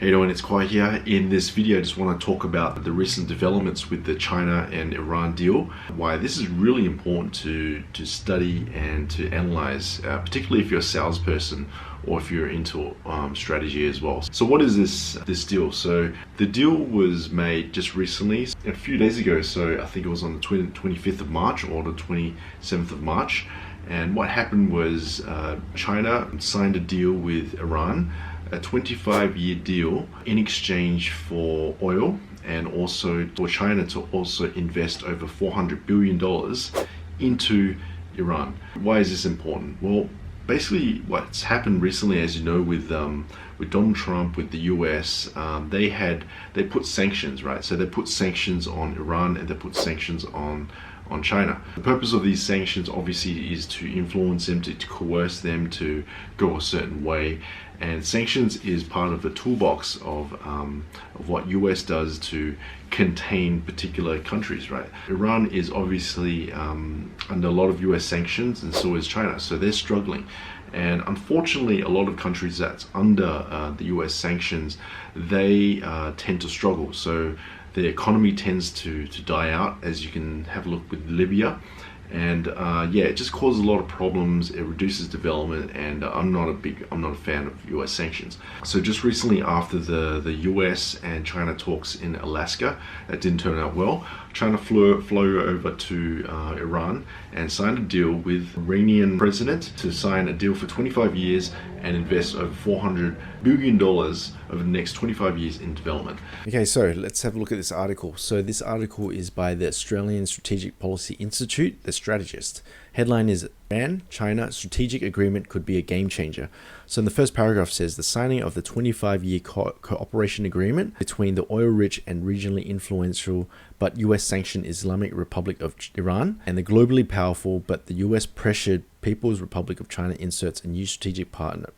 Hey everyone, it's Khoa here. In this video, I just want to talk about the recent developments with the China and Iran deal, why this is really important to study and to analyze, particularly if you're a salesperson or if you're into strategy as well. So what is this deal? So the deal was made just recently, a few days ago, so I think it was on the 25th of March or the 27th of March. And what happened was China signed a deal with Iran, a 25-year deal in exchange for oil, and also for China to also invest over $400 billion into Iran. Why is this important? Well, basically what's happened recently, as you know, with Donald Trump, with the US, they put sanctions, right? So they put sanctions on Iran and they put sanctions on China. The purpose of these sanctions obviously is to influence them, to coerce them to go a certain way. And sanctions is part of the toolbox of what US does to contain particular countries, right? Iran is obviously under a lot of US sanctions, and so is China, so they're struggling. And unfortunately, a lot of countries that's under the US sanctions, they tend to struggle. So the economy tends to die out, as you can have a look with Libya. And yeah, it just causes a lot of problems. It reduces development, and I'm not a fan of US sanctions. So just recently, after the US and China talks in Alaska that didn't turn out well, China flew over to Iran and signed a deal with the Iranian president to sign a deal for 25 years and invest over $400 billion over the next 25 years in development. Okay, so let's have a look at this article. So this article is by the Australian Strategic Policy Institute, the strategist. Headline is Iran-China strategic agreement could be a game changer. So in the first paragraph says the signing of the 25-year cooperation agreement between the oil-rich and regionally influential but US sanctioned Islamic Republic of Iran and the globally powerful but the US pressured People's Republic of China inserts a new strategic partner,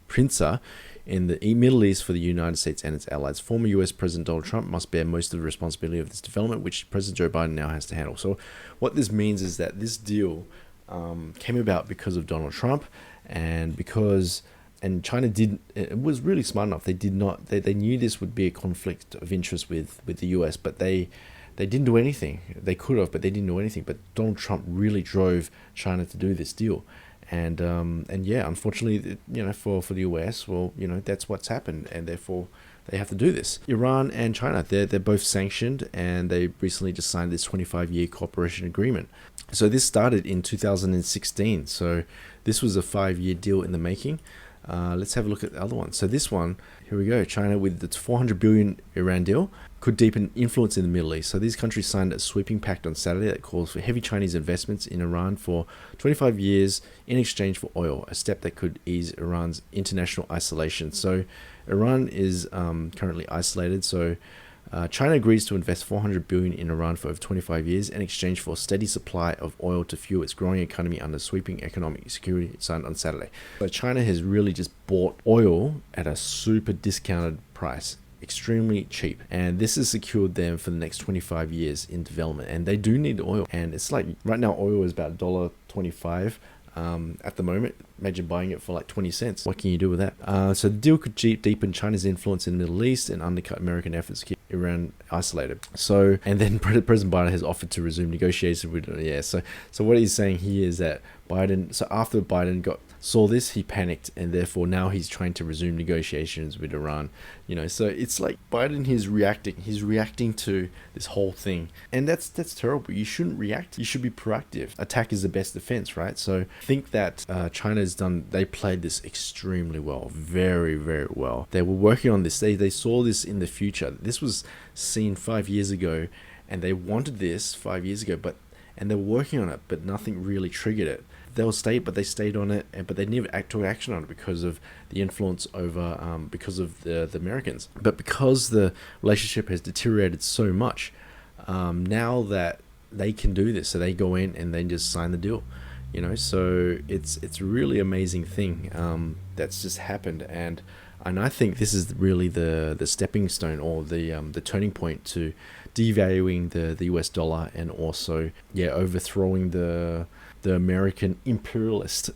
Princer, in the Middle East for the United States and its allies. Former US President Donald Trump must bear most of the responsibility of this development, which President Joe Biden now has to handle. So what this means is that this deal came about because of Donald Trump, and China it was really smart enough. They knew this would be a conflict of interest with the US, but they didn't do anything. They could have, but they didn't do anything. But Donald Trump really drove China to do this deal. And yeah, unfortunately, for the US, well, that's what's happened, and therefore they have to do this. Iran and China, they're both sanctioned, and they recently just signed this 25-year cooperation agreement. So this started in 2016. So this was a 5-year deal in the making. Let's have a look at the other one. So this one, here we go. China with its $400 billion Iran deal could deepen influence in the Middle East. So these countries signed a sweeping pact on Saturday that calls for heavy Chinese investments in Iran for 25 years in exchange for oil, a step that could ease Iran's international isolation. So Iran is currently isolated. So China agrees to invest $400 billion in Iran for over 25 years in exchange for a steady supply of oil to fuel its growing economy under sweeping economic security signed on Saturday. So China has really just bought oil at a super discounted price, extremely cheap, and this has secured them for the next 25 years in development. And they do need oil, and it's like right now oil is about $1.25 at the moment. Imagine buying it for like 20 cents. What can you do with that? So the deal could deepen China's influence in the Middle East and undercut American efforts to keep Iran isolated. So, and then President Biden has offered to resume negotiations with, so what he's saying here is that after Biden saw this, he panicked, and therefore now he's trying to resume negotiations with Iran. So it's like Biden is reacting. He's reacting to this whole thing, and that's terrible. You shouldn't react. You should be proactive. Attack is the best defense, right? So I think that they played this extremely well, very, very well. They were working on this. They saw this in the future. This was seen 5 years ago, and they wanted this 5 years ago, and they were working on it, but nothing really triggered it. They stayed on it, but they never took action on it because of the influence over, because of the Americans. But because the relationship has deteriorated so much, now that they can do this, so they go in and they just sign the deal. So it's a really amazing thing that's just happened, and I think this is really the stepping stone, or the turning point to devaluing the US dollar, and also overthrowing the American imperialist.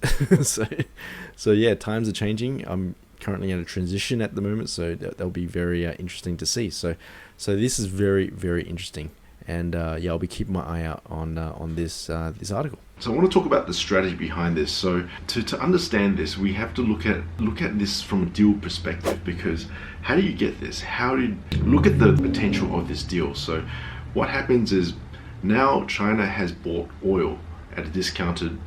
so yeah, times are changing. I'm currently at a transition at the moment, so that'll be very interesting to see. So this is very, very interesting, and yeah, I'll be keeping my eye out on this article. So I want to talk about the strategy behind this. So to understand this, we have to look at this from a deal perspective, because how do you get this? How do you look at the potential of this deal? So what happens is now China has bought oil at a discounted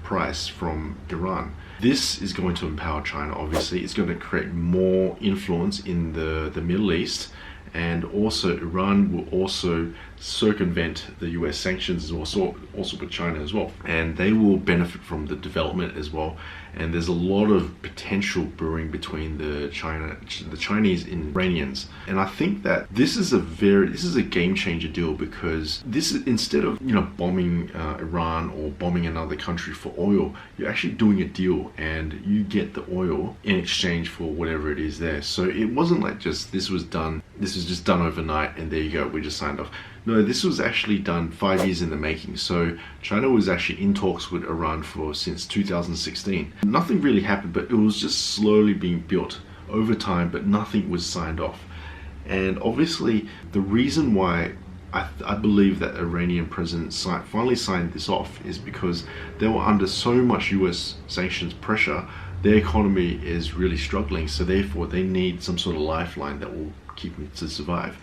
price from Iran. This is going to empower China, obviously. It's going to create more influence in the Middle East, and also Iran will also circumvent the US sanctions, also with China as well, and they will benefit from the development as well. And there's a lot of potential brewing between the Chinese and Iranians, and I think that this is a game changer deal, because this is, instead of bombing Iran or bombing another country for oil, you're actually doing a deal and you get the oil in exchange for whatever it is there. So it wasn't like just this was just done overnight and there you go, we just signed off. No, this was actually done 5 years in the making. So China was actually in talks with Iran since 2016. Nothing really happened, but it was just slowly being built over time, but nothing was signed off. And obviously the reason why I believe that Iranian president finally signed this off is because they were under so much US sanctions pressure. Their economy is really struggling, so therefore they need some sort of lifeline that will keep them to survive.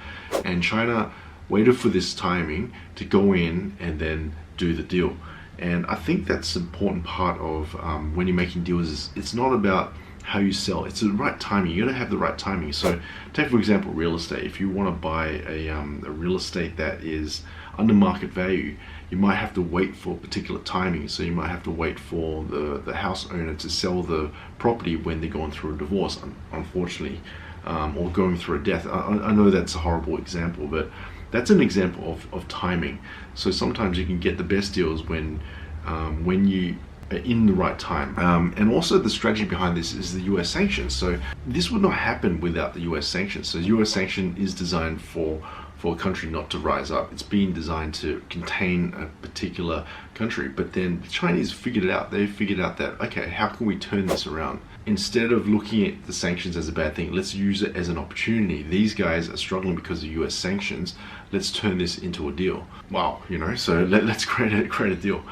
And China waited for this timing to go in and then do the deal. And I think that's an important part of when you're making deals. Is it's not about how you sell, it's the right timing. You gotta have the right timing. So take for example real estate. If you want to buy a real estate that is under market value, you might have to wait for particular timing. So you might have to wait for the house owner to sell the property when they're going through a divorce, unfortunately, or going through a death. I know that's a horrible example, but that's an example of timing. So sometimes you can get the best deals when you are in the right time. And also the strategy behind this is the US sanctions. So this would not happen without the US sanctions. So US sanction is designed for a country not to rise up. It's been designed to contain a particular country. But then the Chinese figured it out. They figured out that, okay, how can we turn this around? Instead of looking at the sanctions as a bad thing, let's use it as an opportunity. These guys are struggling because of US sanctions. Let's turn this into a deal. Wow, so let's create a deal.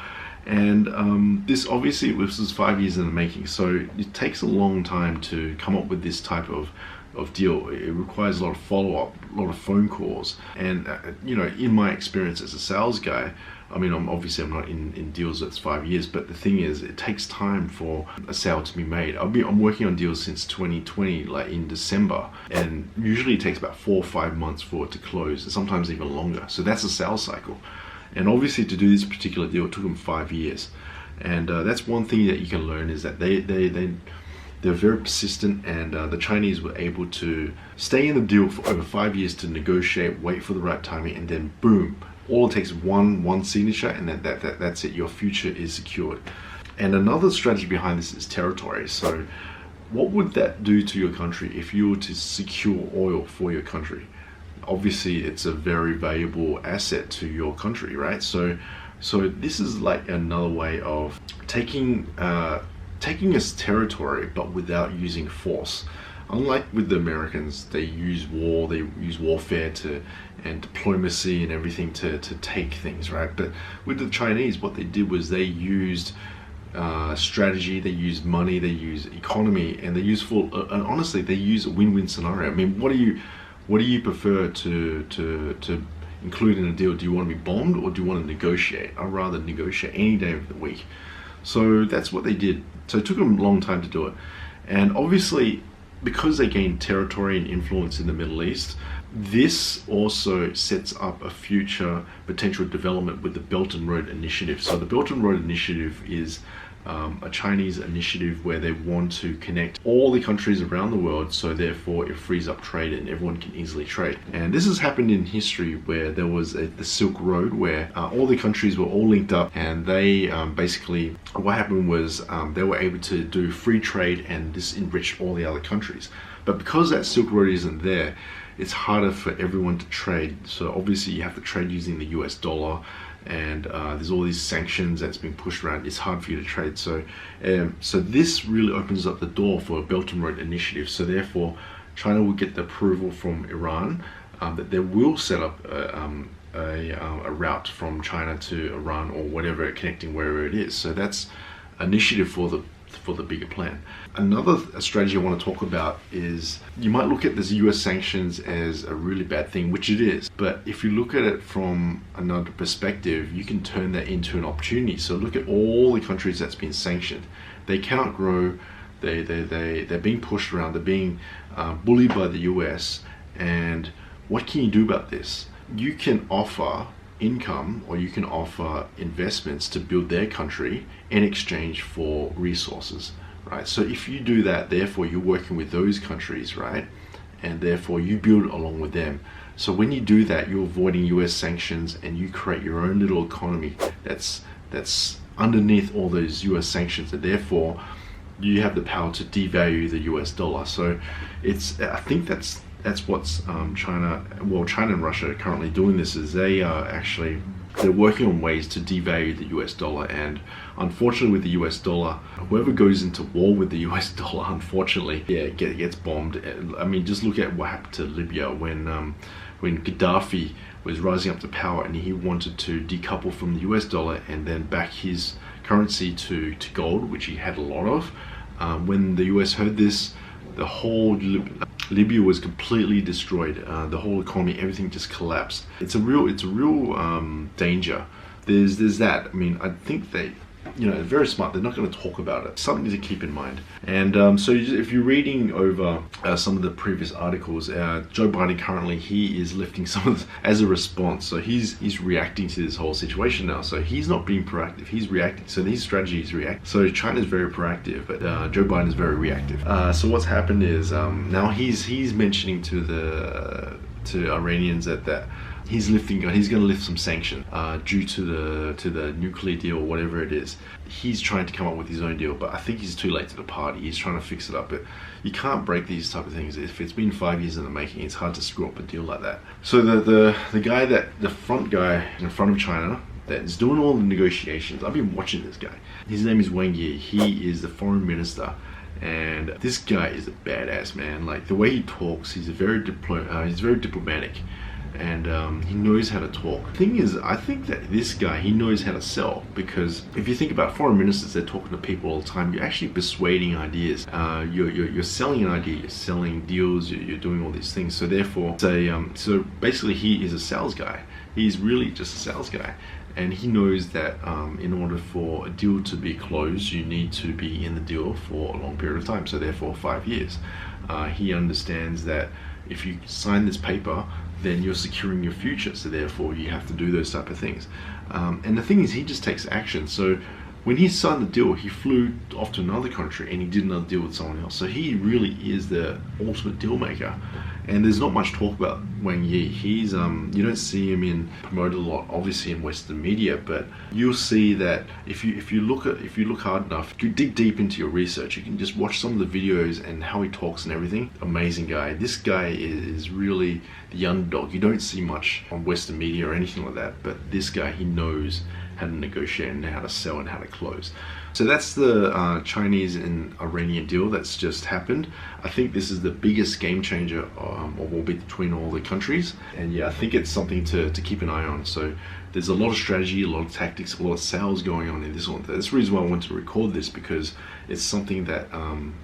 And this was 5 years in the making. So it takes a long time to come up with this type of deal. It requires a lot of follow-up, a lot of phone calls. And in my experience as a sales guy, I mean, I'm not in deals that's 5 years, but the thing is, it takes time for a sale to be made. I'm working on deals since 2020, like in December, and usually it takes about 4 or 5 months for it to close, and sometimes even longer. So that's a sales cycle. And obviously to do this particular deal, it took them 5 years. And that's one thing that you can learn, is that they're very persistent, and the Chinese were able to stay in the deal for over 5 years to negotiate, wait for the right timing, and then boom, all it takes is one signature, and that's it. Your future is secured. And another strategy behind this is territory. So what would that do to your country if you were to secure oil for your country? Obviously it's a very valuable asset to your country, right? So this is like another way of taking as territory, but without using force. Unlike with the Americans, they use war, they use warfare and diplomacy and everything to take things, right? But with the Chinese, what they did was they used strategy, they used money, they used economy, and and honestly, they use a win-win scenario. I mean, what do you prefer to include in a deal? Do you want to be bombed, or do you want to negotiate? I'd rather negotiate any day of the week. So that's what they did. So it took them a long time to do it. And obviously, because they gained territory and influence in the Middle East, this also sets up a future potential development with the Belt and Road Initiative. So the Belt and Road Initiative is a Chinese initiative where they want to connect all the countries around the world, so therefore it frees up trade and everyone can easily trade. And this has happened in history, where there was the Silk Road, where all the countries were all linked up, and they basically, what happened was they were able to do free trade, and this enriched all the other countries. But because that Silk Road isn't there, it's harder for everyone to trade. So obviously you have to trade using the US dollar, and there's all these sanctions that's being pushed around. It's hard for you to trade. So this really opens up the door for a Belt and Road initiative. So therefore, China will get the approval from Iran that they will set up a route from China to Iran or whatever, connecting wherever it is. So that's initiative for the bigger plan. Another strategy I want to talk about is, you might look at this US sanctions as a really bad thing, which it is, but if you look at it from another perspective, you can turn that into an opportunity. So look at all the countries that's been sanctioned. They cannot grow, they're being pushed around, they're being bullied by the US, and what can you do about this? You can offer income, or you can offer investments to build their country in exchange for resources, right? So if you do that, therefore you're working with those countries, right? And therefore you build along with them. So when you do that, you're avoiding US sanctions, and you create your own little economy that's underneath all those US sanctions, and therefore you have the power to devalue the US dollar. So I think that's what's China and Russia are currently doing. This is they're working on ways to devalue the US dollar, and unfortunately with the US dollar, whoever goes into war with the US dollar, unfortunately, gets bombed. I mean, just look at what happened to Libya when Gaddafi was rising up to power, and he wanted to decouple from the US dollar and then back his currency to gold, which he had a lot of. When the US heard this, the whole Libya was completely destroyed. The whole economy, everything just collapsed. It's a real danger. There's that. I mean, I think they, they're very smart. They're not going to talk about it. Something to keep in mind. And so if you're reading over some of the previous articles, Joe Biden currently, he is lifting some of this as a response. So he's reacting to this whole situation now. So he's not being proactive. He's reacting. So his strategy is react. So China's very proactive, but Joe Biden is very reactive. So what's happened is now he's mentioning to Iranians that he's going to lift some sanctions due to the nuclear deal, or whatever it is. He's trying to come up with his own deal, but I think he's too late to the party. He's trying to fix it up, but you can't break these type of things. If it's been 5 years in the making, it's hard to screw up a deal like that. So the front guy in front of China that is doing all the negotiations, I've been watching this guy. His name is Wang Yi. He is the foreign minister. And this guy is a badass, man. Like, the way he talks, he's very diplomatic, and he knows how to talk. The thing is, I think that this guy, he knows how to sell, because if you think about foreign ministers, they're talking to people all the time. You're actually persuading ideas. You're selling an idea. You're selling deals. You're doing all these things. So therefore, so basically, he is a sales guy. He's really just a sales guy. And he knows that in order for a deal to be closed, you need to be in the deal for a long period of time. So therefore, 5 years. He understands that if you sign this paper, then you're securing your future. So therefore, you have to do those type of things. And the thing is, he just takes action. So when he signed the deal, he flew off to another country and he did another deal with someone else. So he really is the ultimate deal maker. And there's not much talk about Wang Yi. He's you don't see him promoted a lot, obviously, in Western media, but you'll see that if you look hard enough, you dig deep into your research, you can just watch some of the videos and how he talks and everything. Amazing guy. This guy is really the underdog. You don't see much on Western media or anything like that, but this guy, he knows how to negotiate and how to sell and how to close. So that's the Chinese and Iranian deal that's just happened. I think this is the biggest game changer of all between all the countries. And yeah, I think it's something to keep an eye on. So there's a lot of strategy, a lot of tactics, a lot of sales going on in this one. That's the reason why I wanted to record this, because it's something that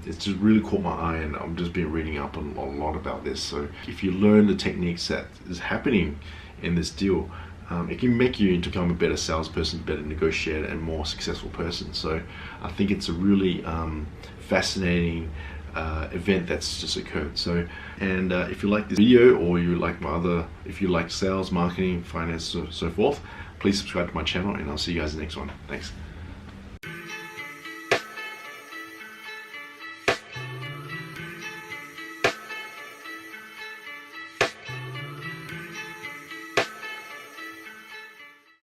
it's just really caught my eye, and I've just been reading up a lot about this. So if you learn the techniques that is happening in this deal, it can make you become a better salesperson, better negotiator, and more successful person. So I think it's a really fascinating event that's just occurred. So, and if you like this video, or you like if you like sales, marketing, finance, so forth, please subscribe to my channel, and I'll see you guys in the next one. Thanks.